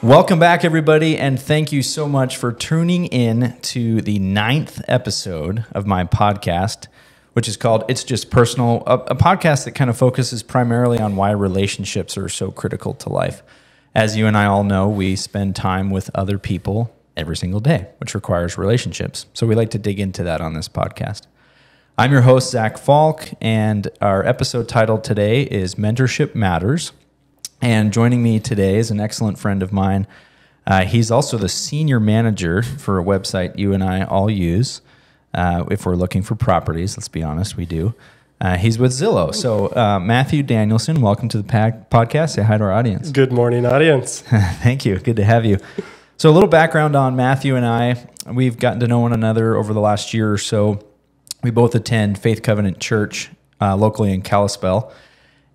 Welcome back, everybody, and thank you so much for tuning in to the 9th episode of my podcast, which is called It's Just Personal, a podcast that kind of focuses primarily on why relationships are so critical to life. As you and I all know, we spend time with other people every single day, which requires relationships. So we like to dig into that on this podcast. I'm your host, Zach Falk, and our episode title today is Mentorship Matters. And joining me today is an excellent friend of mine. He's also the senior manager for a website you and I all use. If we're looking for properties, let's be honest, we do. He's with Zillow. So Matthew Danielson, welcome to the podcast. Say hi to our audience. Good morning, audience. Thank you. Good to have you. So a little background on Matthew and I. We've gotten to know one another over the last year or so. We both attend Faith Covenant Church locally in Kalispell.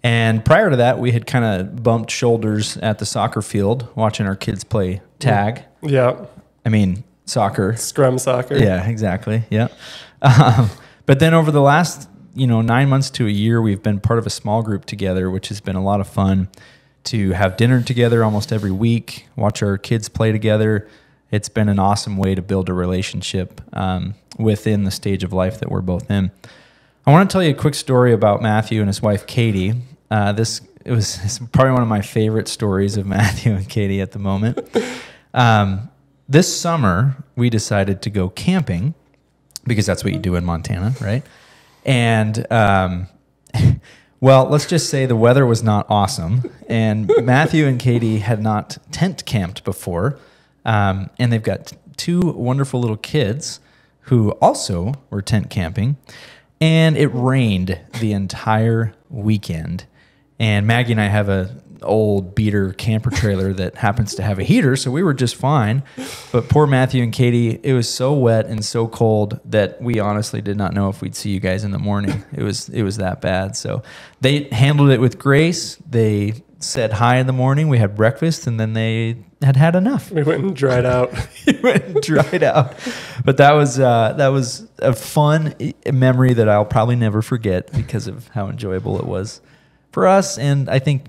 And prior to that, we had kind of bumped shoulders at the soccer field, watching our kids play tag. Yeah. I mean, soccer. Scrum soccer. Yeah, exactly. Yeah. But then over the last, 9 months to a year, we've been part of a small group together, which has been a lot of fun to have dinner together almost every week, watch our kids play together. It's been an awesome way to build a relationship within the stage of life that we're both in. I want to tell you a quick story about Matthew and his wife, Katie. It's probably one of my favorite stories of Matthew and Katie at the moment. This summer, we decided to go camping because that's what you do in Montana, right? And, well, let's just say the weather was not awesome. And Matthew and Katie had not tent camped before. And they've got two wonderful little kids who also were tent camping. And it rained the entire weekend. And Maggie and I have an old beater camper trailer that happens to have a heater, so we were just fine. But poor Matthew and Katie, it was so wet and so cold that we honestly did not know if we'd see you guys in the morning. It was that bad. So they handled it with grace. They said hi in the morning. We had breakfast, and then they had enough. We went and dried out. But that was a fun memory that I'll probably never forget because of how enjoyable it was for us, and I think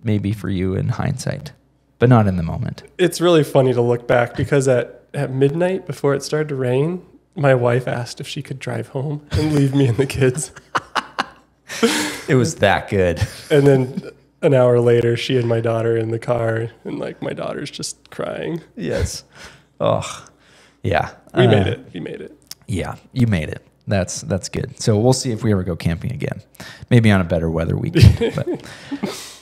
maybe for you in hindsight, but not in the moment. It's really funny to look back because at midnight before it started to rain, my wife asked if she could drive home and leave me and the kids. It was that good. And then an hour later, she and my daughter in the car, and my daughter's just crying. Yes. Oh, yeah. We made it. We made it. Yeah, you made it. That's good. So we'll see if we ever go camping again. Maybe on a better weather weekend.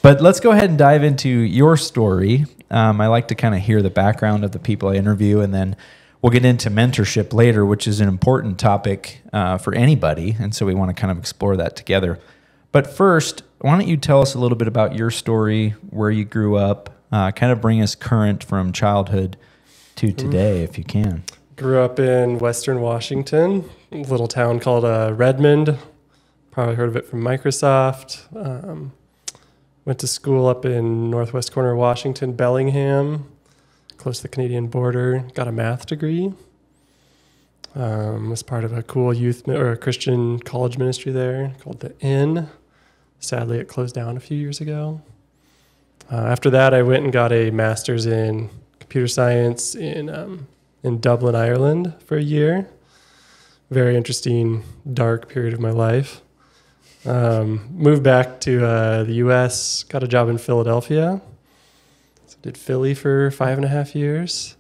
But let's go ahead and dive into your story. I like to kind of hear the background of the people I interview, and then we'll get into mentorship later, which is an important topic for anybody. And so we want to kind of explore that together. But first, why don't you tell us a little bit about your story, where you grew up, kind of bring us current from childhood to today, if you can. Grew up in Western Washington, a little town called Redmond. Probably heard of it from Microsoft. Went to school up in northwest corner of Washington, Bellingham, close to the Canadian border. Got a math degree. Was part of a cool a Christian college ministry there called the Inn. Sadly, it closed down a few years ago. After that, I went and got a master's in computer science in Dublin, Ireland for a year. Very interesting, dark period of my life. Moved back to the U.S., got a job in Philadelphia. So did Philly for 5.5 years.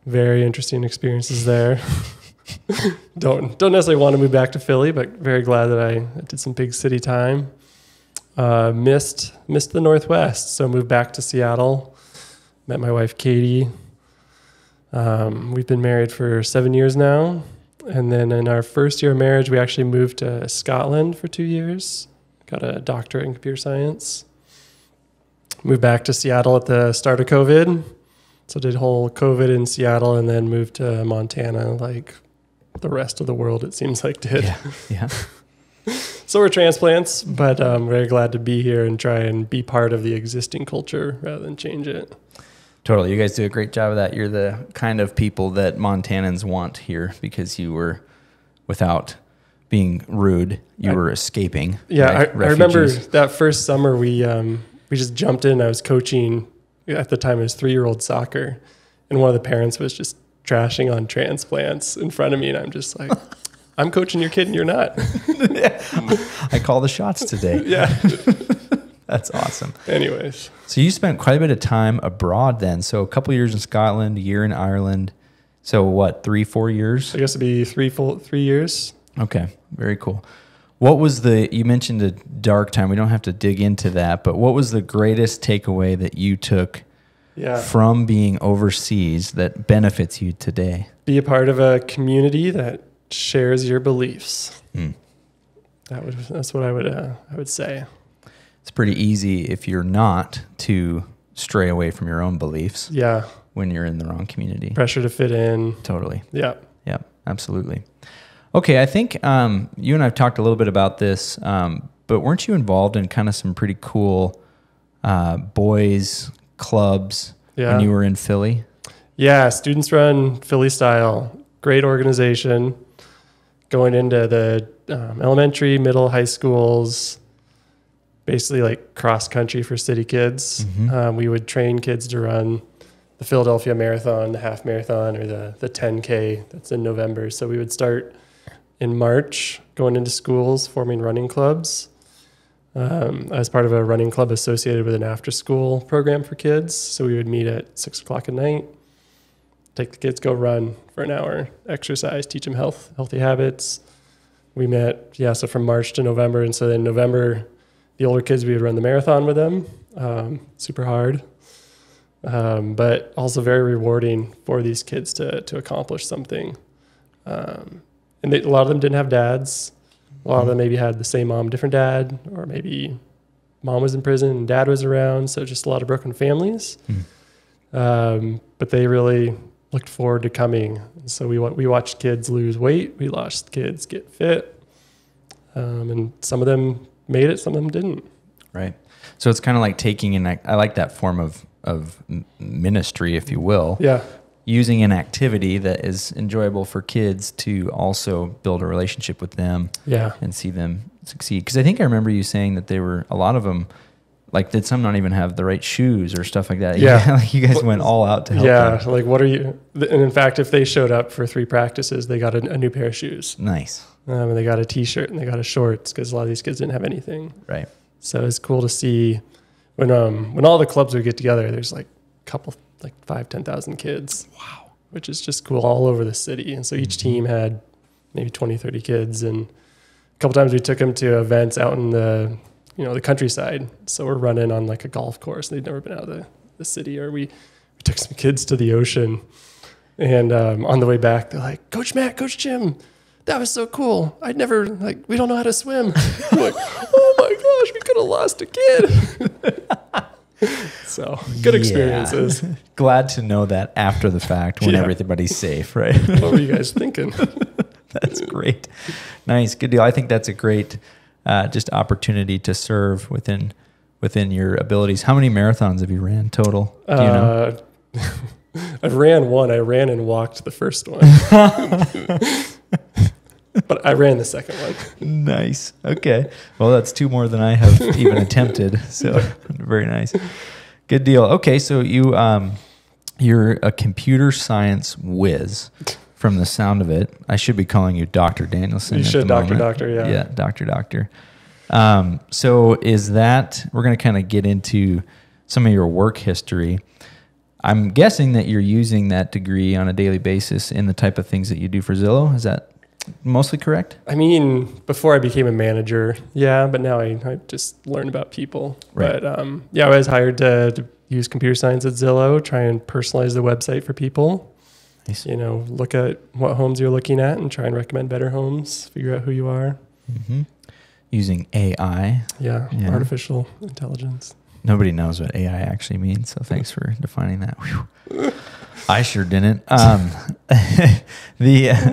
Very interesting experiences there. Don't necessarily want to move back to Philly, but very glad that I did some big city time. Missed the Northwest, so moved back to Seattle. Met my wife, Katie. We've been married for 7 years now. And then in our first year of marriage, we actually moved to Scotland for 2 years. Got a doctorate in computer science. Moved back to Seattle at the start of COVID. So did whole COVID in Seattle and then moved to Montana like the rest of the world, it seems like, did. Yeah. So we're transplants, but I'm very glad to be here and try and be part of the existing culture rather than change it. Totally. You guys do a great job of that. You're the kind of people that Montanans want here because you were, without being rude, you were escaping. Yeah, I remember that first summer we just jumped in. I was coaching at the time it was 3-year-old soccer, and one of the parents was just trashing on transplants in front of me, and I'm just like, I'm coaching your kid and you're not. I call the shots today. Yeah. That's awesome. Anyways. So you spent quite a bit of time abroad then. So a couple years in Scotland, a year in Ireland. So what, 3-4 years? I guess it'd be 3 years. Okay. Very cool. What was you mentioned a dark time. We don't have to dig into that, but what was the greatest takeaway that you took from being overseas that benefits you today? Be a part of a community that shares your beliefs. That's what I would say. It's pretty easy if you're not to stray away from your own beliefs. Yeah. When you're in the wrong community. Pressure to fit in. Totally. Yeah. Yeah, absolutely. Okay, I think you and I have talked a little bit about this, but weren't you involved in kind of some pretty cool boys clubs when you were in Philly? Yeah, students run Philly style. Great organization. Going into the elementary, middle, high schools, basically like cross country for city kids. Mm-hmm. We would train kids to run the Philadelphia Marathon, the half marathon, or the 10K that's in November. So we would start in March, going into schools, forming running clubs. I was part of a running club associated with an after-school program for kids. So we would meet at 6 o'clock at night, take the kids, go run for an hour, exercise, teach them healthy habits. We met, so from March to November. And so in November, the older kids, we would run the marathon with them. Super hard, but also very rewarding for these kids to accomplish something. And a lot of them didn't have dads. A lot of them maybe had the same mom, different dad, or maybe mom was in prison and dad was around. So just a lot of broken families. But they really looked forward to coming. So we watched kids lose weight. We watched kids get fit. And some of them made it, some of them didn't. Right. So it's kind of like taking I like that form of ministry, if you will. Yeah. Using an activity that is enjoyable for kids to also build a relationship with them. Yeah. And see them succeed. Because I think I remember you saying that a lot of them, like, did some not even have the right shoes or stuff like that? Yeah. Like you guys went all out to help them. Yeah. Like, what are you? And in fact, if they showed up for 3 practices, they got a new pair of shoes. Nice. And they got a t-shirt and they got a shorts because a lot of these kids didn't have anything. Right. So it's cool to see when all the clubs would get together, there's like a couple, like 10,000 kids. Wow. Which is just cool all over the city. And so each team had maybe 20, 30 kids. And a couple times we took them to events out in the countryside. So we're running on like a golf course. They'd never been out of the city. Or we took some kids to the ocean. And on the way back, they're like, Coach Matt, Coach Jim, that was so cool. We don't know how to swim. I'm like, oh my gosh, we could have lost a kid. So good experiences. Glad to know that after the fact when everybody's safe, right? What were you guys thinking? That's great. Nice. Good deal. I think that's a great just opportunity to serve within your abilities. How many marathons have you ran total? Do you know? I've ran one. I ran and walked the first one. But I ran the second one. Nice. Okay. Well, that's 2 more than I have even attempted. So very nice. Good deal. Okay. So you're a computer science whiz from the sound of it. I should be calling you Dr. Danielson. You should, Doctor, yeah. Yeah, Doctor. So we're going to kind of get into some of your work history. I'm guessing that you're using that degree on a daily basis in the type of things that you do for Zillow. Is that mostly correct? I mean, before I became a manager, but now I just learn about people. Right. But I was hired to use computer science at Zillow, try and personalize the website for people. Nice. Look at what homes you're looking at and try and recommend better homes, figure out who you are. Mm-hmm. Using AI. Yeah, artificial intelligence. Nobody knows what AI actually means, so thanks for defining that. Whew. I sure didn't.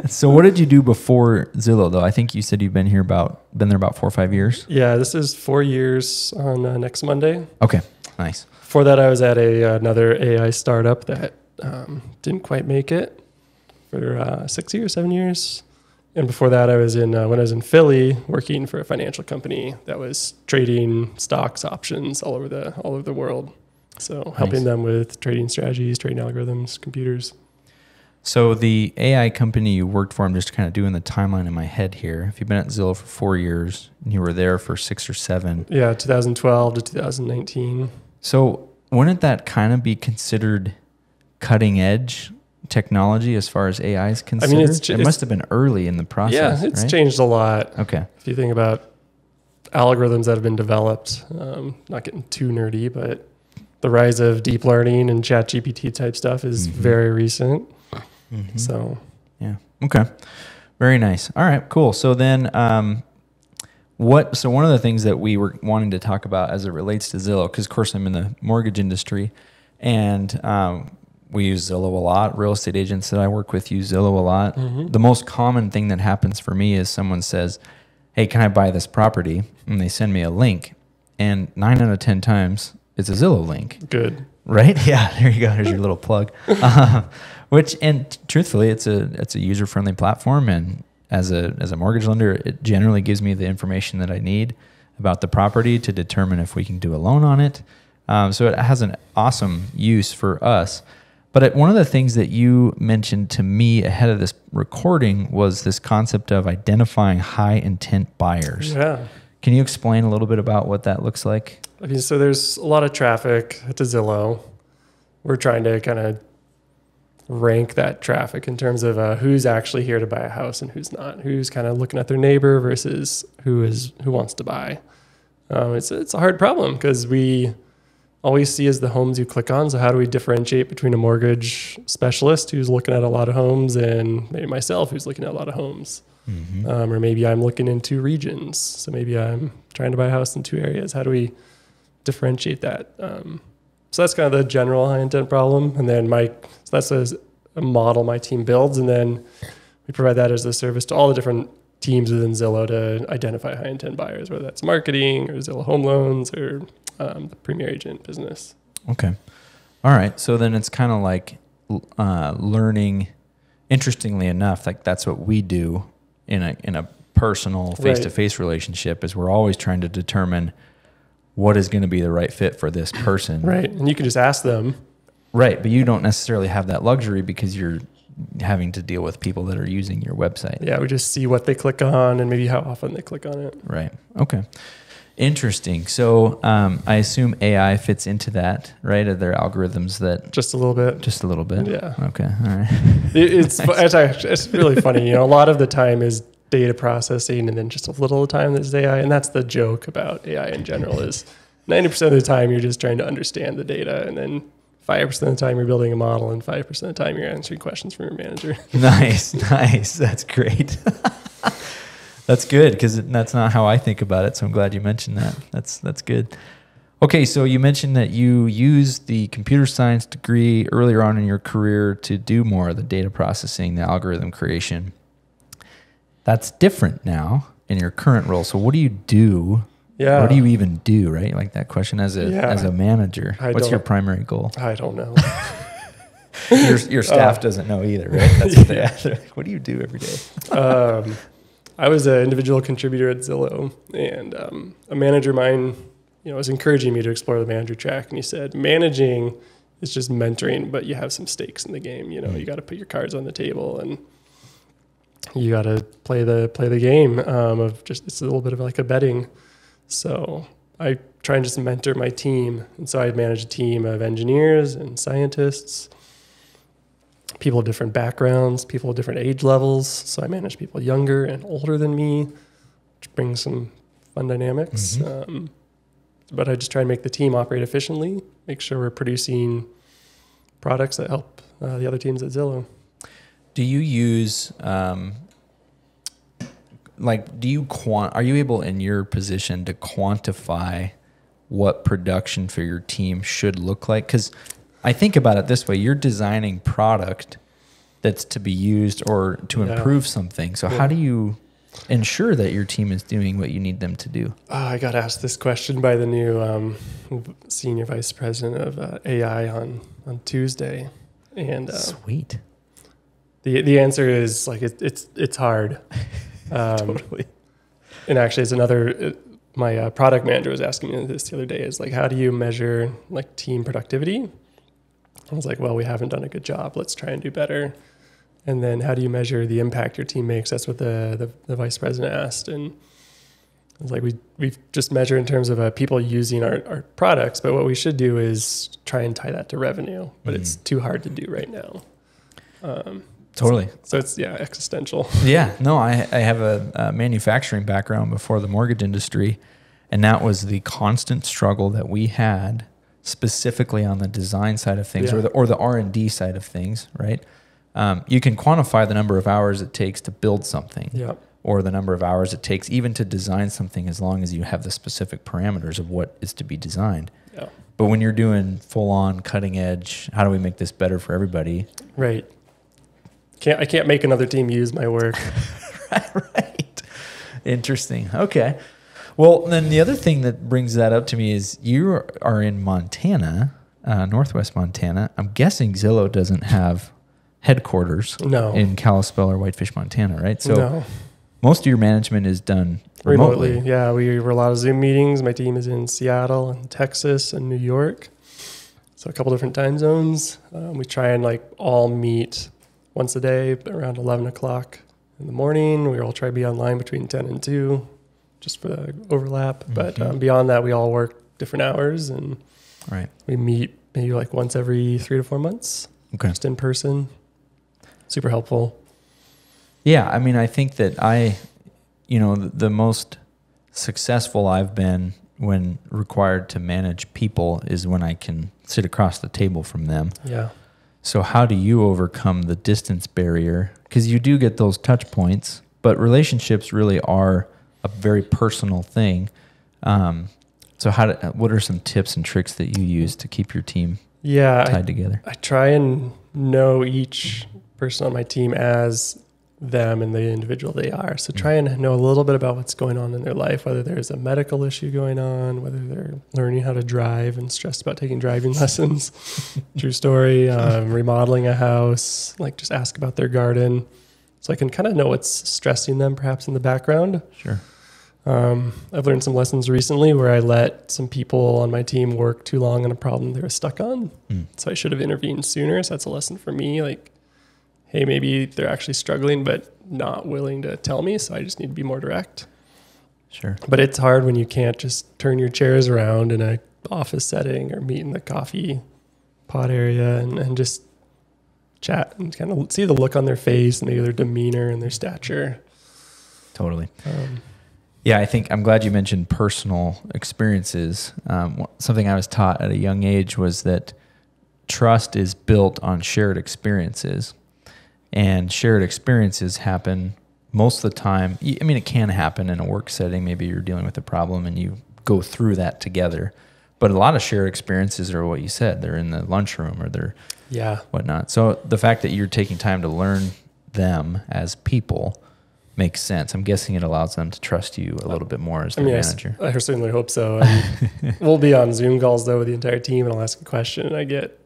So what did you do before Zillow, though? I think you said you've been there about 4 or 5 years. Yeah, this is 4 years on next Monday. Okay, nice. Before that, I was at another AI startup that didn't quite make it for 6 years, 7 years. And before that, I was when I was in Philly working for a financial company that was trading stocks, options all over the world. So helping them with trading strategies, trading algorithms, computers. So the AI company you worked for, I'm just kind of doing the timeline in my head here. If you've been at Zillow for 4 years and you were there for 6 or 7. Yeah, 2012 to 2019. So wouldn't that kind of be considered cutting edge technology as far as AI is considered? I mean, it must have been early in the process. Yeah, it's right? changed a lot. Okay. If you think about algorithms that have been developed, not getting too nerdy, but the rise of deep learning and ChatGPT type stuff is very recent. So, yeah. Okay. Very nice. All right, cool. So then, so one of the things that we were wanting to talk about as it relates to Zillow, because of course I'm in the mortgage industry, and we use Zillow a lot. Real estate agents that I work with use Zillow a lot. The most common thing that happens for me is someone says, "Hey, can I buy this property?" And they send me a link, and 9 out of 10 times it's a Zillow link. Good. Right? Yeah. There you go. There's your little plug. And truthfully, it's a user friendly platform, and as a mortgage lender, it generally gives me the information that I need about the property to determine if we can do a loan on it. So it has an awesome use for us. But one of the things that you mentioned to me ahead of this recording was this concept of identifying high intent buyers. Yeah. Can you explain a little bit about what that looks like? I mean, so there's a lot of traffic to Zillow. We're trying to kind of rank that traffic in terms of who's actually here to buy a house and who's not, who's kind of looking at their neighbor versus who wants to buy. It's a hard problem because all we see is the homes you click on. So how do we differentiate between a mortgage specialist who's looking at a lot of homes and maybe myself who's looking at a lot of homes? Or maybe I'm looking in 2 regions. So maybe I'm trying to buy a house in 2 areas. How do we differentiate that? So that's kind of the general high intent problem. And then that's a model my team builds. And then we provide that as a service to all the different teams within Zillow to identify high intent buyers, whether that's marketing or Zillow Home Loans or the Premier Agent business. Okay. All right. So then it's kind of like learning, interestingly enough, like that's what we do in a personal face-to-face relationship is we're always trying to determine what is going to be the right fit for this person. Right. And you can just ask them. Right. But you don't necessarily have that luxury because you're having to deal with people that are using your website. Yeah. We just see what they click on and maybe how often they click on it. Right. Okay. Interesting. So I assume AI fits into that, right? Are there algorithms that... Just a little bit. Just a little bit? Yeah. Okay. All right. It's really funny. A lot of the time is data processing and then just a little of the time there's AI. And that's the joke about AI in general is 90% of the time you're just trying to understand the data, and then 5% of the time you're building a model, and 5% of the time you're answering questions from your manager. Nice. That's great. That's good because that's not how I think about it. So I'm glad you mentioned that. That's good. Okay, so you mentioned that you used the computer science degree earlier on in your career to do more of the data processing, the algorithm creation. That's different now in your current role. So what do you do? Yeah. What do you even do, right? Like that question as a manager. What's your primary goal? I don't know. Your staff doesn't know either, right? That's what they ask. They're like, what do you do every day? I was an individual contributor at Zillow, and a manager of mine, was encouraging me to explore the manager track. And he said, managing is just mentoring, but you have some stakes in the game. You got to put your cards on the table, and you got to play the game of just, it's a little bit of like a betting. So I try and just mentor my team. And so I manage a team of engineers and scientists, people of different backgrounds, people of different age levels. So I manage people younger and older than me, which brings some fun dynamics. But I just try and make the team operate efficiently, make sure we're producing products that help the other teams at Zillow. Do you use, are you able in your position to quantify what production for your team should look like? Because I think about it this way, you're designing product that's to be used or to improve something. So how do you ensure that your team is doing what you need them to do? I got asked this question by the new senior vice president of AI on Tuesday. And Sweet. The answer is like it's hard. Totally. And actually, it's my product manager was asking me this the other day, is like, how do you measure like team productivity? I was like, well, we haven't done a good job. Let's try and do better. And then how do you measure the impact your team makes? That's what the vice president asked. And I was like, we just measure in terms of people using our products, but what we should do is try and tie that to revenue, but it's too hard to do right now. Totally. So it's, existential. Yeah, no, I have a manufacturing background before the mortgage industry, and that was the constant struggle that we had specifically on the design side of things, or the R&D side of things, right? You can quantify the number of hours it takes to build something, or the number of hours it takes even to design something, as long as you have the specific parameters of what is to be designed. Yeah. But when you're doing full-on cutting edge, how do we make this better for everybody? Right. I can't make another team use my work. Right. Interesting. Okay. Well, then the other thing that brings that up to me is you are in Montana, Northwest Montana. I'm guessing Zillow doesn't have headquarters in Kalispell or Whitefish, Montana, right? So most of your management is done remotely. Yeah, we were a lot of Zoom meetings. My team is in Seattle and Texas and New York. So a couple different time zones. We try and like all meet once a day around 11 o'clock in the morning. We all try to be online between 10 and 2 just for the overlap. But beyond that, we all work different hours, and we meet maybe like once every 3 to 4 months, just in person. Super helpful. Yeah, I mean, I think that the most successful I've been when required to manage people is when I can sit across the table from them. Yeah. So how do you overcome the distance barrier? Because you do get those touch points, but relationships really are a very personal thing. So what are some tips and tricks that you use to keep your team tied together? I try and know each person on my team as them and the individual they are. So try and know a little bit about what's going on in their life, whether there's a medical issue going on, whether they're learning how to drive and stressed about taking driving lessons. True story. Remodeling a house, like just ask about their garden. So I can kind of know what's stressing them perhaps in the background. Sure. I've learned some lessons recently where I let some people on my team work too long on a problem they were stuck on. So I should have intervened sooner. So that's a lesson for me. Like, hey, maybe they're actually struggling, but not willing to tell me. So I just need to be more direct. Sure. But it's hard when you can't just turn your chairs around in a office setting or meet in the coffee pot area and just chat and kind of see the look on their face and maybe their demeanor and their stature. Totally. Yeah, I think I'm glad you mentioned personal experiences. Something I was taught at a young age was that trust is built on shared experiences. And shared experiences happen most of the time. I mean, it can happen in a work setting. Maybe you're dealing with a problem and you go through that together. But a lot of shared experiences are what you said. They're in the lunchroom or they're whatnot. So the fact that you're taking time to learn them as people makes sense. I'm guessing it allows them to trust you a little bit more as their manager. I certainly hope so. We'll be on Zoom calls though with the entire team, and I'll ask a question and I get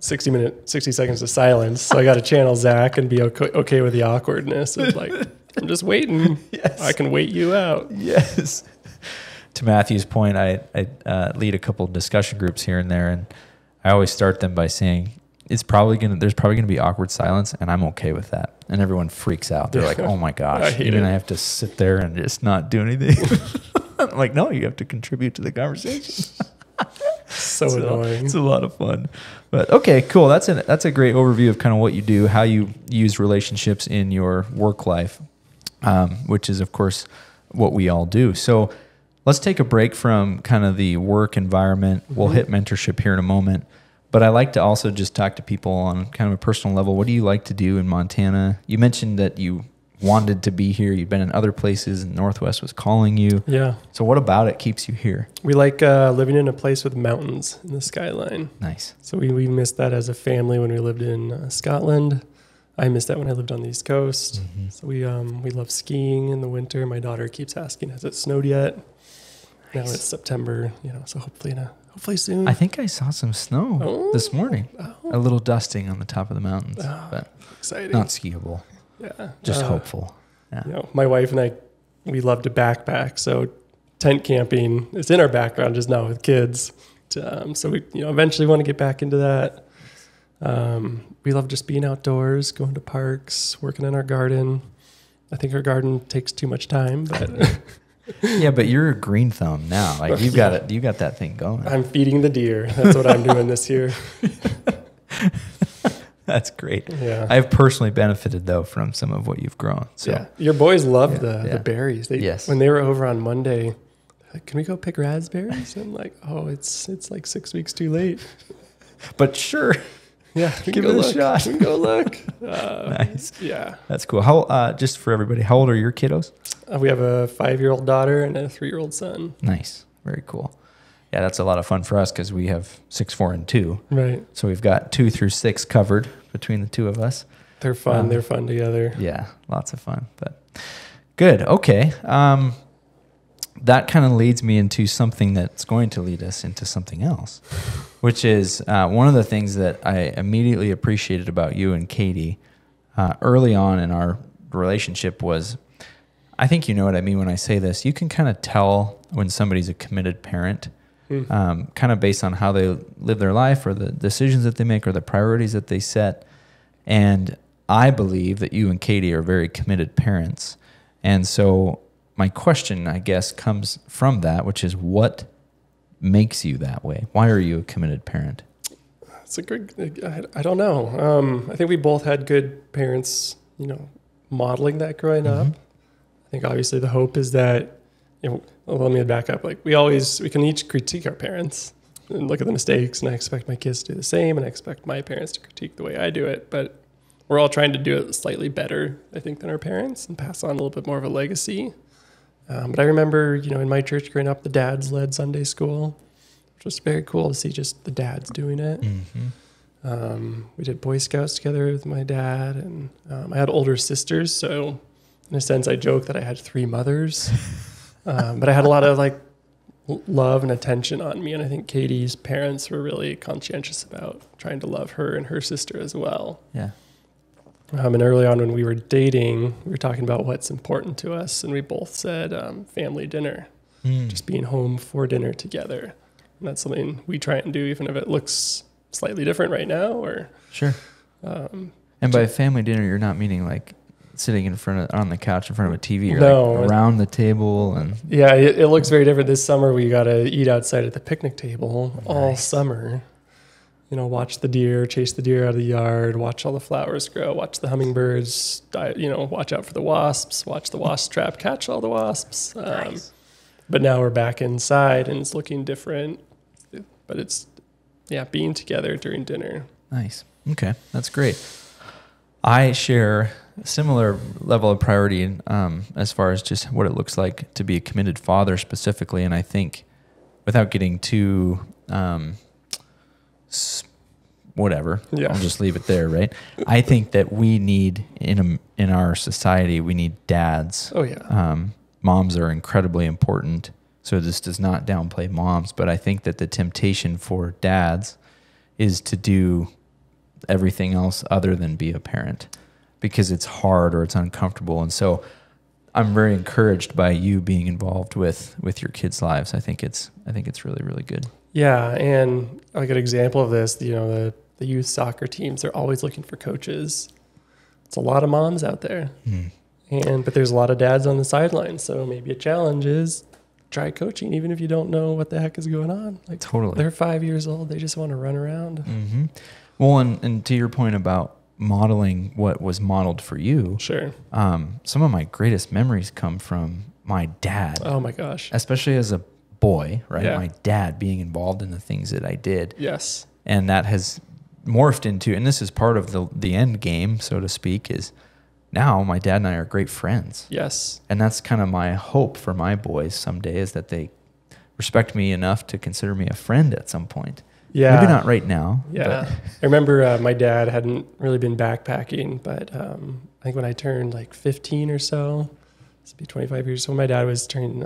60 seconds of silence. So I got to channel Zach and be okay with the awkwardness of like, I'm just waiting. Yes. I can wait you out. Yes. To Matthew's point, I lead a couple of discussion groups here and there, and I always start them by saying, there's probably gonna be awkward silence, and I'm okay with that. And everyone freaks out. They're like, "Oh my gosh!" I have to sit there and just not do anything. I'm like, no, you have to contribute to the conversation. So annoying. It's a lot of fun. But okay, cool. That's a great overview of kind of what you do, how you use relationships in your work life, which is of course what we all do. So let's take a break from kind of the work environment. We'll hit mentorship here in a moment. But I like to also just talk to people on kind of a personal level. What do you like to do in Montana? You mentioned that you wanted to be here. You've been in other places, and Northwest was calling you. Yeah. So what about it keeps you here? We like living in a place with mountains in the skyline. Nice. So we missed that as a family when we lived in Scotland. I missed that when I lived on the East Coast. Mm-hmm. So we love skiing in the winter. My daughter keeps asking, has it snowed yet? Nice. Now it's September, so hopefully soon. I think I saw some snow this morning. A little dusting on the top of the mountains, but exciting. Not skiable. Yeah. Just hopeful. Yeah. My wife and I, we love to backpack. So tent camping is in our background just now with kids. So we, eventually want to get back into that. We love just being outdoors, going to parks, working in our garden. I think our garden takes too much time, but yeah, but you're a green thumb now. Like you got it. You got that thing going. I'm feeding the deer. That's what I'm doing this year. That's great. Yeah. I've personally benefited though from some of what you've grown. So yeah. Your boys love the berries. Yes. When they were over on Monday, they're like, can we go pick raspberries? And I'm like, oh, it's like 6 weeks too late. But sure. Yeah, give it a shot. We can go look. Nice. Yeah. That's cool. How just for everybody, how old are your kiddos? We have a 5-year-old daughter and a 3-year-old son. Nice. Very cool. Yeah, that's a lot of fun for us because we have 6, 4, and 2. Right. So we've got 2 through 6 covered between the two of us. They're fun. They're fun together. Yeah, lots of fun. But good. Okay. That kind of leads me into something that's going to lead us into something else, which is one of the things that I immediately appreciated about you and Katie early on in our relationship was, I think you know what I mean when I say this, you can kind of tell when somebody's a committed parent, kind of based on how they live their life or the decisions that they make or the priorities that they set. And I believe that you and Katie are very committed parents. And so my question, I guess, comes from that, which is what makes you that way? Why are you a committed parent? It's a good, I don't know. I think we both had good parents, modeling that growing up. I think obviously the hope is that, let me back up. Like we can each critique our parents and look at the mistakes, and I expect my kids to do the same, and I expect my parents to critique the way I do it. But we're all trying to do it slightly better, I think, than our parents and pass on a little bit more of a legacy. But I remember, in my church growing up, the dads led Sunday school, which was very cool to see just the dads doing it. We did Boy Scouts together with my dad, and I had older sisters. So in a sense, I joke that I had 3 mothers, but I had a lot of love and attention on me. And I think Katie's parents were really conscientious about trying to love her and her sister as well. Yeah. And early on when we were dating, we were talking about what's important to us. And we both said family dinner, just being home for dinner together. And that's something we try and do, even if it looks slightly different right now. Or sure. And by family dinner, you're not meaning like sitting on the couch in front of a TV. You're like around the table. And yeah, it looks very different. This summer, we got to eat outside at the picnic table all summer. Watch the deer, chase the deer out of the yard, watch all the flowers grow, watch the hummingbirds, watch out for the wasps, watch the wasp trap, catch all the wasps. Nice. But now we're back inside and it's looking different. But it's, being together during dinner. Nice. Okay, that's great. I share a similar level of priority as far as just what it looks like to be a committed father specifically. And I think without getting too... whatever. Yeah. I'll just leave it there, right? I think that we need in our society, we need dads. Oh yeah. Moms are incredibly important. So this does not downplay moms, but I think that the temptation for dads is to do everything else other than be a parent because it's hard or it's uncomfortable. And so I'm very encouraged by you being involved with your kids' lives. I think it's really, really good. Yeah, and like an example of this, the youth soccer teams, they're always looking for coaches. It's a lot of moms out there, but there's a lot of dads on the sidelines. So maybe a challenge is try coaching, even if you don't know what the heck is going on. Like totally, they're 5 years old; they just want to run around. Mm-hmm. Well, and to your point about modeling what was modeled for you, sure. Some of my greatest memories come from my dad. Oh my gosh, especially as a boy, right? Yeah. My dad being involved in the things that I did. Yes. And that has morphed into, and this is part of the end game, so to speak, is now my dad and I are great friends. Yes. And that's kind of my hope for my boys someday is that they respect me enough to consider me a friend at some point. Yeah. Maybe not right now. Yeah. But. I remember my dad hadn't really been backpacking, but I think when I turned 15 or so, this would be 25 years. So when my dad was turning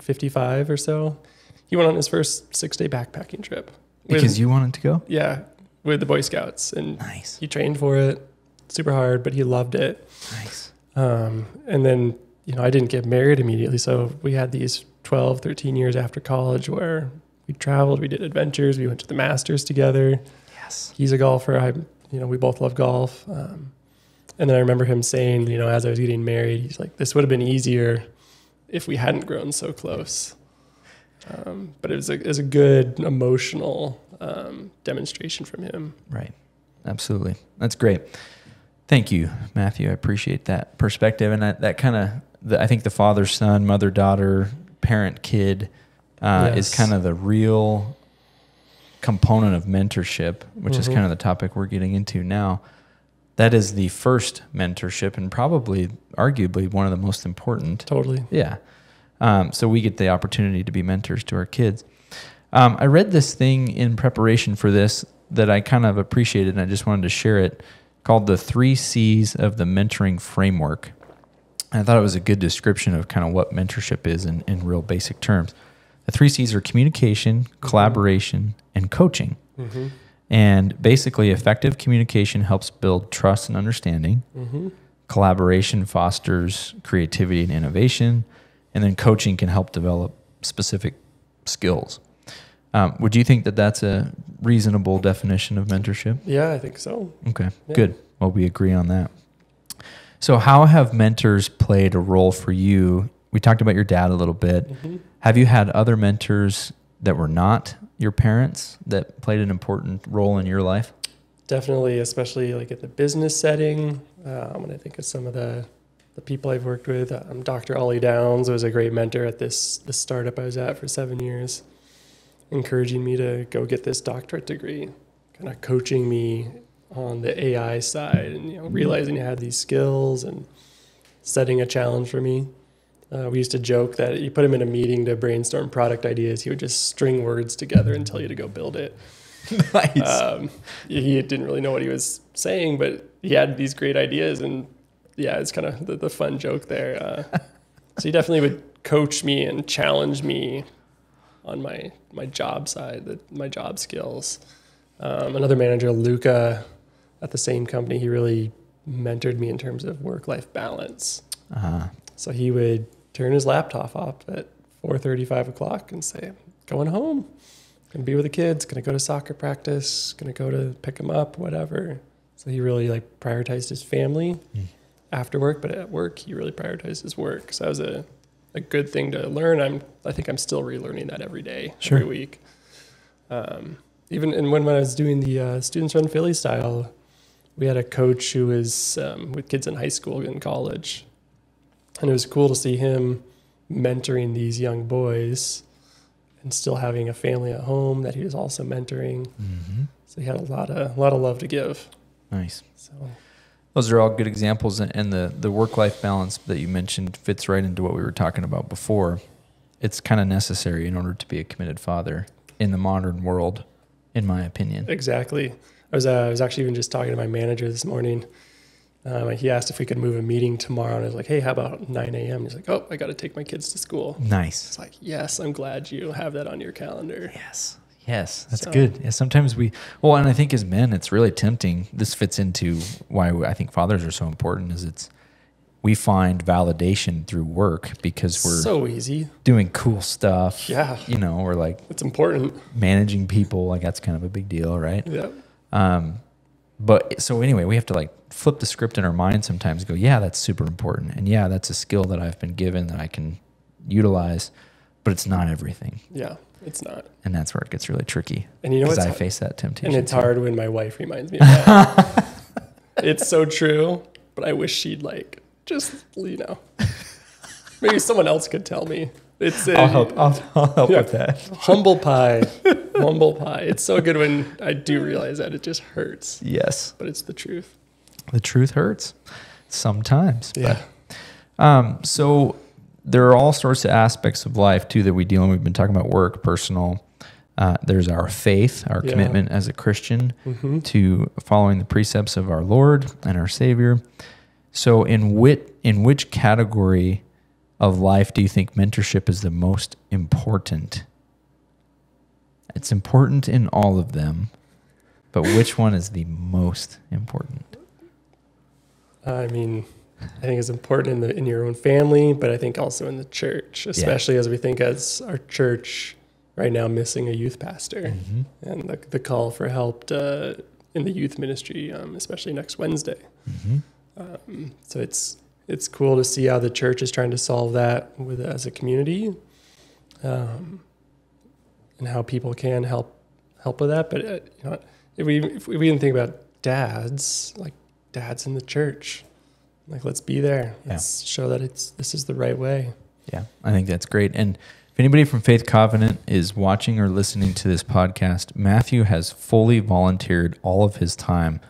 55 or so, he went on his first 6-day backpacking trip. Because you wanted to go? Yeah, with the Boy Scouts. And nice. He trained for it, super hard, but he loved it. Nice. And then, I didn't get married immediately. So we had these 12, 13 years after college where we traveled, we did adventures, we went to the Masters together. Yes. He's a golfer. We both love golf. And then I remember him saying, as I was getting married, he's like, this would have been easier if we hadn't grown so close. But it was a good emotional demonstration from him. Right. Absolutely. That's great. Thank you, Matthew. I appreciate that perspective. And that kind of, I think the father, son, mother, daughter, parent, kid is kind of the real component of mentorship, which is kind of the topic we're getting into now. That is the first mentorship and probably, arguably, one of the most important. Totally. Yeah. So we get the opportunity to be mentors to our kids. I read this thing in preparation for this that I kind of appreciated, and I just wanted to share it, called the 3 C's of the mentoring framework. And I thought it was a good description of kind of what mentorship is in real basic terms. The 3 C's are communication, collaboration, and coaching. Mm-hmm. And basically, effective communication helps build trust and understanding. Mm-hmm. Collaboration fosters creativity and innovation. And then coaching can help develop specific skills. Would you think that that's a reasonable definition of mentorship? Yeah, I think so. Okay, good. Well, we agree on that. So how have mentors played a role for you? We talked about your dad a little bit. Mm-hmm. Have you had other mentors that were not your parents that played an important role in your life? Definitely, especially like at the business setting. When I think of some of the people I've worked with, Dr. Ollie Downs was a great mentor at the startup I was at for 7 years, encouraging me to go get this doctorate degree, kind of coaching me on the AI side and realizing I had these skills and setting a challenge for me. We used to joke that you put him in a meeting to brainstorm product ideas, he would just string words together and tell you to go build it. Nice. He didn't really know what he was saying, but he had these great ideas, and it's kind of the fun joke there. So he definitely would coach me and challenge me on my job side, my job skills. Another manager, Luca, at the same company, he really mentored me in terms of work-life balance. Uh-huh. So he would turn his laptop off at 4:30, 5 o'clock and say, going home, going to be with the kids, going to go to soccer practice, going to go to pick them up, whatever. So he really prioritized his family after work, but at work, he really prioritized his work. So that was a good thing to learn. I think I'm still relearning that every day, every week. Even when I was doing the Students Run Philly style, we had a coach who was with kids in high school and college. And it was cool to see him mentoring these young boys and still having a family at home that he was also mentoring. Mm-hmm. So he had a lot of love to give. Nice. So those are all good examples, and the work-life balance that you mentioned fits right into what we were talking about before. It's kind of necessary in order to be a committed father in the modern world, in my opinion. Exactly. I was actually even just talking to my manager this morning. He asked if we could move a meeting tomorrow, and I was like, hey, how about 9 a.m.? He's like, oh, I got to take my kids to school. Nice. It's like, yes, I'm glad you have that on your calendar. Yes, that's good. Yeah, sometimes and I think as men, it's really tempting. This fits into why I think fathers are so important, is we find validation through work because we're so easy doing cool stuff. Yeah. We're it's important. Managing people, that's kind of a big deal, right? Yeah. But so anyway, we have to flip the script in our mind sometimes, go, yeah, that's super important. And yeah, that's a skill that I've been given that I can utilize, but it's not everything. Yeah, it's not. And that's where it gets really tricky. And because I face that temptation. And it's hard when my wife reminds me of that. It's so true, but I wish she'd just, maybe someone else could tell me. I'll help with that. Humble pie. Humble pie. It's so good when I do realize that. It just hurts. Yes. But it's the truth. The truth hurts sometimes. Yeah. But, so there are all sorts of aspects of life too that we deal in. We've been talking about work, personal. There's our faith, our commitment as a Christian to following the precepts of our Lord and our Savior. So in which category of life do you think mentorship is the most important? It's important in all of them, but which one is the most important? I mean, I think is important in your own family, but I think also in the church, especially as we think as our church right now missing a youth pastor, and the call for help in the youth ministry, especially next Wednesday. So it's cool to see how the church is trying to solve that as a community, and how people can help with that. But if we even think about dads in the church, let's be there. Let's show that this is the right way. Yeah, I think that's great. And if anybody from Faith Covenant is watching or listening to this podcast, Matthew has fully volunteered all of his time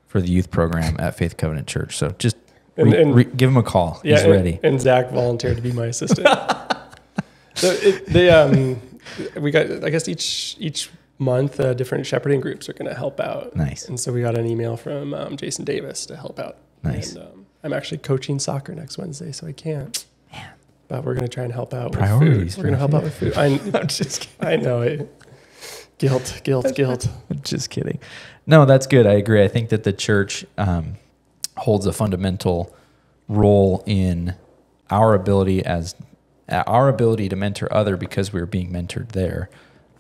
for the youth program at Faith Covenant Church. So just give him a call. He's ready. And Zach volunteered to be my assistant. So we got, I guess each month, different shepherding groups are going to help out. Nice. And so we got an email from Jason Davis to help out. Nice. And I'm actually coaching soccer next Wednesday, so I can't. Man. But we're going to try and help out Priorities. with food. We're going to help out with food. I'm just kidding. I know it. Guilt. Just kidding. No, that's good. I agree. I think that the church holds a fundamental role in our ability to mentor other, because we're being mentored there.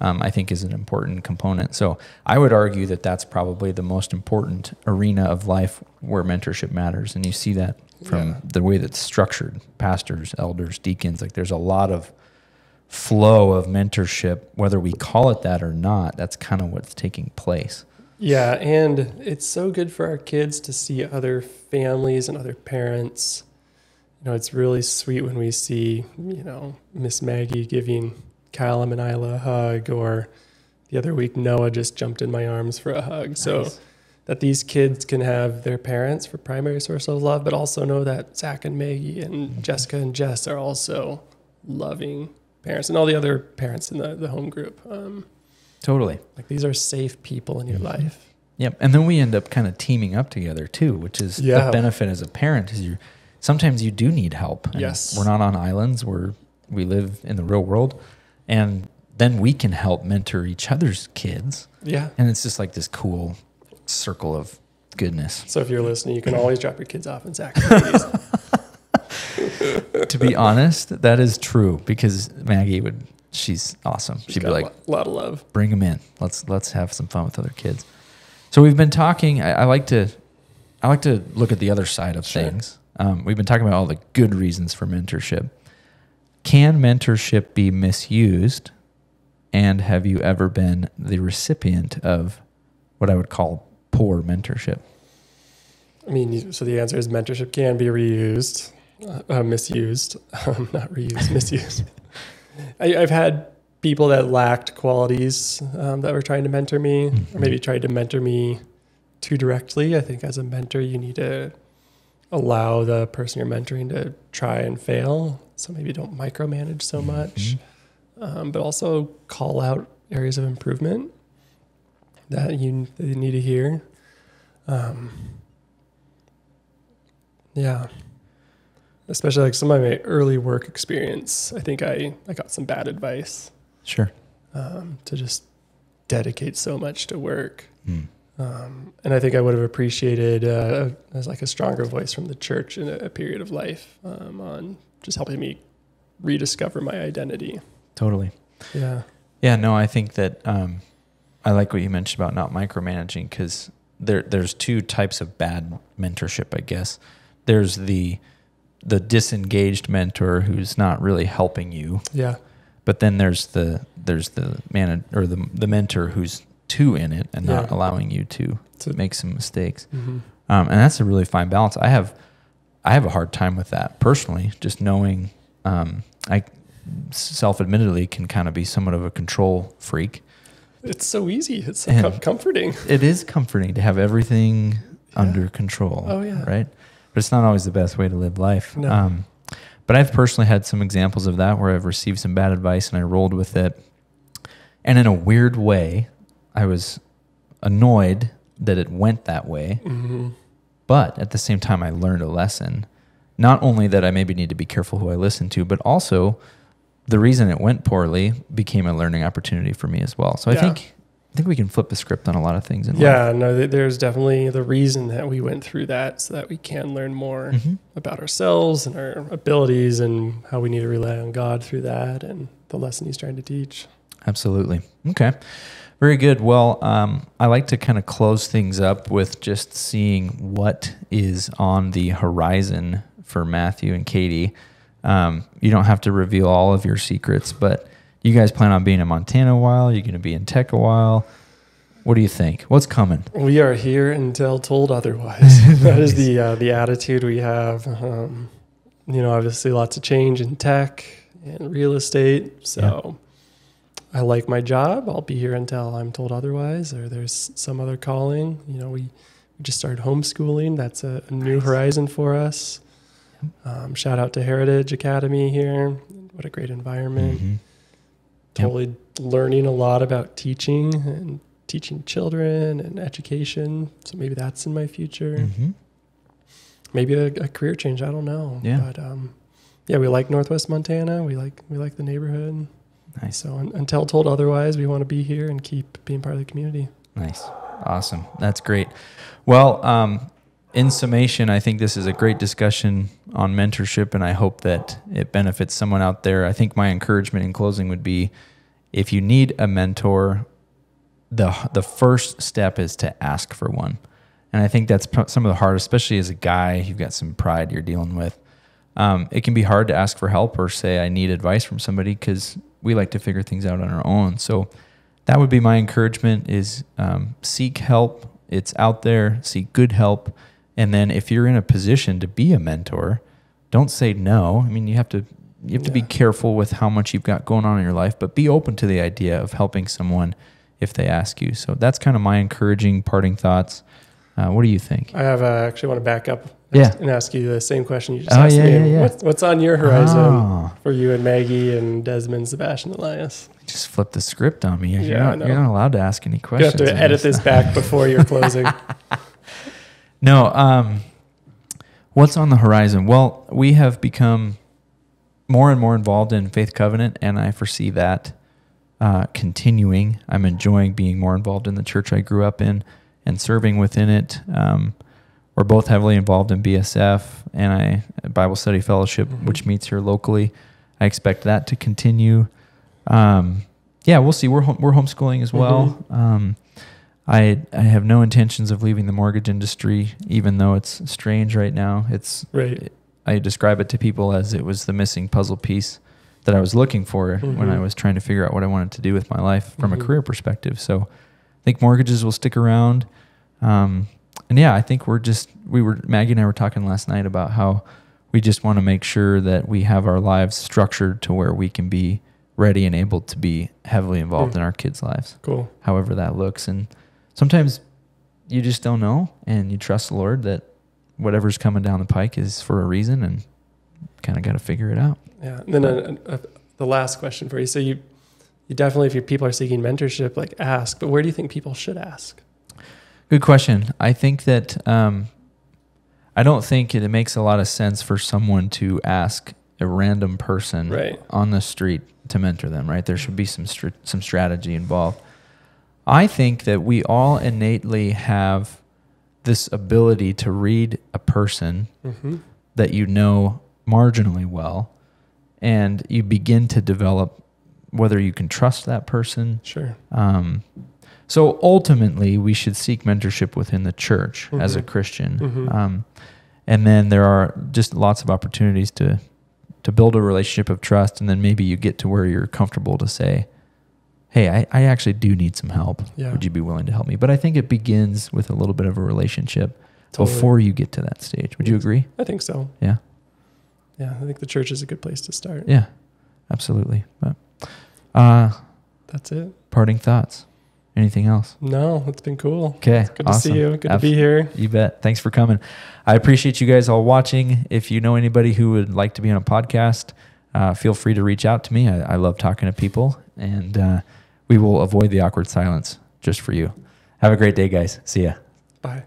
I think is an important component. So I would argue that that's probably the most important arena of life where mentorship matters. And you see that from the way that's structured. Pastors, elders, deacons, there's a lot of flow of mentorship, whether we call it that or not. That's kind of what's taking place. Yeah, and it's so good for our kids to see other families and other parents. It's really sweet when we see, Miss Maggie giving Callum and Isla a hug, or the other week Noah just jumped in my arms for a hug. Nice. So that these kids can have their parents for primary source of love, but also know that Zach and Maggie and Jessica and Jess are also loving parents, and all the other parents in the home group. Totally. These are safe people in your life. Yep. And then we end up kind of teaming up together too, which is the benefit as a parent, is sometimes you do need help. And yes. We're not on islands. We live in the real world. And then we can help mentor each other's kids. Yeah. And it's just this cool circle of goodness. So if you're listening, you can always drop your kids off in Zach. To be honest, that is true, because Maggie she's awesome. She'd be like, a lot of love. Bring them in. Let's have some fun with other kids. So we've been talking, I like to look at the other side of things. We've been talking about all the good reasons for mentorship. Can mentorship be misused? And have you ever been the recipient of what I would call poor mentorship? So the answer is mentorship can be misused, not reused, misused. I've had people that lacked qualities that were trying to mentor me, or maybe tried to mentor me too directly. I think as a mentor, you need to allow the person you're mentoring to try and fail. So maybe don't micromanage so much, but also call out areas of improvement that you need to hear. Especially some of my early work experience, I think I got some bad advice. Sure. To just dedicate so much to work. And I think I would have appreciated as a stronger voice from the church in a period of life on just helping me rediscover my identity. Totally. Yeah. Yeah, no, I think that I like what you mentioned about not micromanaging, because there's two types of bad mentorship, I guess. There's the disengaged mentor who's not really helping you. Yeah. But then there's the mentor who's too in it and not allowing you to make some mistakes. And that's a really fine balance. I have a hard time with that personally, just knowing I self-admittedly can kind of be somewhat of a control freak. It's so easy. It's comforting. It is comforting to have everything under control. Oh, yeah. Right? But it's not always the best way to live life. No. But I've personally had some examples of that where I've received some bad advice and I rolled with it. And in a weird way, I was annoyed that it went that way. But at the same time, I learned a lesson. Not only that I maybe need to be careful who I listen to, but also the reason it went poorly became a learning opportunity for me as well. So I think I think we can flip the script on a lot of things in life. Yeah, no, there's definitely the reason that we went through that so that we can learn more about ourselves and our abilities and how we need to rely on God through that and the lesson he's trying to teach. Absolutely. Okay. Very good. Well, I like to kind of close things up with just seeing what is on the horizon for Matthew and Katie. You don't have to reveal all of your secrets, but you guys plan on being in Montana a while? You're going to be in Tech a while? What do you think? What's coming? We are here until told otherwise. That is the attitude we have. Obviously lots of change in tech and real estate. So I like my job. I'll be here until I'm told otherwise, or there's some other calling. We just started homeschooling. That's a new horizon for us. Shout out to Heritage Academy here. What a great environment. Totally learning a lot about teaching and teaching children and education. So maybe that's in my future. Maybe a career change. I don't know. Yeah. But we like Northwest Montana. We like the neighborhood. Nice. So until told otherwise, we want to be here and keep being part of the community. Nice. Awesome. That's great. Well, in summation, I think this is a great discussion on mentorship, and I hope that it benefits someone out there. I think my encouragement in closing would be, if you need a mentor, the first step is to ask for one. And I think that's some of the hardest, especially as a guy, you've got some pride you're dealing with. It can be hard to ask for help or say, I need advice from somebody, because we like to figure things out on our own. So that would be my encouragement is seek help. It's out there. Seek good help. And then if you're in a position to be a mentor, don't say no. I mean, you have to be careful with how much you've got going on in your life, but be open to the idea of helping someone if they ask you. So that's kind of my encouraging parting thoughts. What do you think? I have actually want to back up and ask you the same question you just asked me. Yeah. What's on your horizon for you and Maggie and Desmond, Sebastian, Elias? Just flip the script on me. You're not allowed to ask any questions. You have to edit this back before you're closing. No. What's on the horizon? Well, we have become more and more involved in Faith Covenant, and I foresee that continuing. I'm enjoying being more involved in the church I grew up in and serving within it. We're both heavily involved in BSF and Bible Study Fellowship, which meets here locally. I expect that to continue. We'll see. We're homeschooling as well. I have no intentions of leaving the mortgage industry, even though it's strange right now. I describe it to people as it was the missing puzzle piece that I was looking for when I was trying to figure out what I wanted to do with my life from a career perspective. So I think mortgages will stick around. I think Maggie and I were talking last night about how we just want to make sure that we have our lives structured to where we can be ready and able to be heavily involved in our kids' lives. Cool. However that looks. And sometimes you just don't know, and you trust the Lord that whatever's coming down the pike is for a reason, and kind of got to figure it out. Yeah. And then the last question for you. So you definitely, if your people are seeking mentorship, ask, but where do you think people should ask? Good question. I think that I don't think it makes a lot of sense for someone to ask a random person on the street to mentor them, right? There should be some strategy involved. I think that we all innately have this ability to read a person that you know marginally well, and you begin to develop whether you can trust that person. Sure. So ultimately, we should seek mentorship within the church as a Christian. And then there are just lots of opportunities to build a relationship of trust, and then maybe you get to where you're comfortable to say, hey, I actually do need some help. Yeah. Would you be willing to help me? But I think it begins with a little bit of a relationship before you get to that stage. Would you agree? I think so. Yeah. Yeah, I think the church is a good place to start. Yeah, absolutely. But that's it. Parting thoughts. Anything else? No, it's been cool. Okay. It's good to see you. Good to be here. You bet. Thanks for coming. I appreciate you guys all watching. If you know anybody who would like to be on a podcast, feel free to reach out to me. I love talking to people, and we will avoid the awkward silence just for you. Have a great day, guys. See ya. Bye.